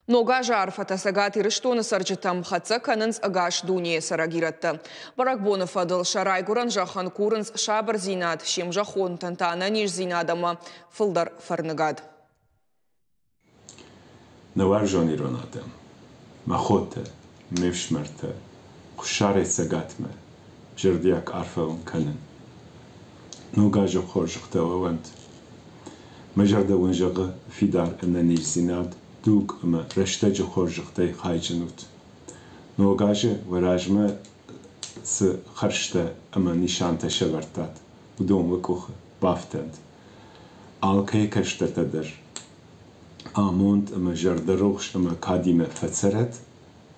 Нога жарфата сагати рыштоны саржытам хатса канынс агаш дуне сарагиратты. Баракбоны фадыл шарай гуран жахан курынс шабыр зинат, шем жахон тантана ниш зинадама фылдар фарныгад. Навар жони ронадам. Махоте, мевшмерте, кушаре сагатме, жердияк арфаун канын. Нога жохор жохтававант. Мажарда ванжагы фидар эмна ниш зинад, دوگ اما رشته جو خورجخته خایجنوت. نوگاجه و راجمه س خرشته اما نشانته شورتاد. بدون وکوخ بافتند. آلکه کشته تدر. آموند اما جردروخش اما کادیمه فتسرت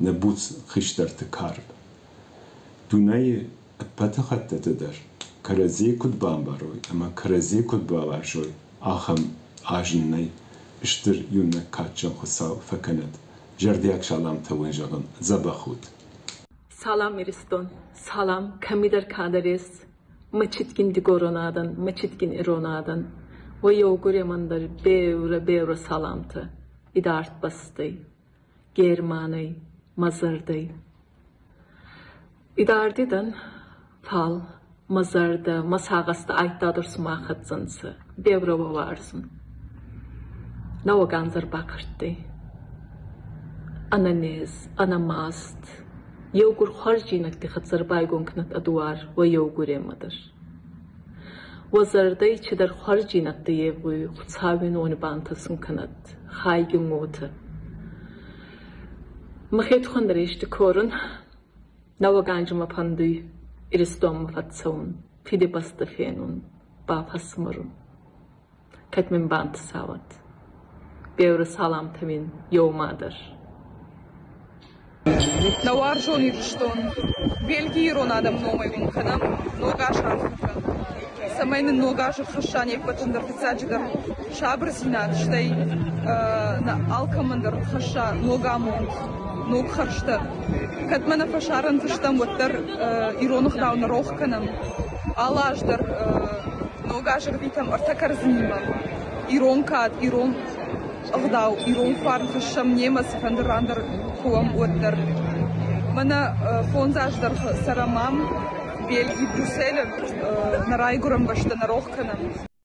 نبوت خشتر تکارب. دونای پتخت تدر. کرزی کد بامبروی اما کرزی کد باورجوی. آخم آجننی. اشتر يونك كاتشن خصاو فكند جردياك شالام توينجغن زبخود سلام إرستون سلام كميدر كادريس مچتكين ديگورونادن مچتكين إرونادن ويوغوري مندر بيورا سلامتı idart bastı Germany mazardı idardidan fal mazarda masagasta aytadır smaxatsınsı bevro varsın Nova ganzer bakırttı. Ananez, anamast. Yogur harcinak tıxatsar baygonknat aduar ve yogur emadır. Vazarda içidar harcinak da yevuy, xutsavin onu bantasın kanat. Haygın otu. Mahit xandar işti korun. Nova gancıma panduy. İristom fatsaun. Fide basta fenun. Bafasmurun. Katmin bantasavat. Bevra salam temin yovmadır. Навар жони рыштон. Бельгии ронадам номайвин канам. Нога шарфака. Самайны нога жырхышане патындар фицаджигар. Шабр зинат. Штай на алкамандар хаша нога монт. Ног харшта. Катмана фашаран фаштам ваттар иронух дауна рох канам. Алаждар нога жырвитам артакар знимам. Ирон кад, ирон Агдау, ирон фарн хашам немас фандерандер хуам уттер. Мана фонзаждар сарамам Бельгии Брюсселя на райгурам башта на рохканам.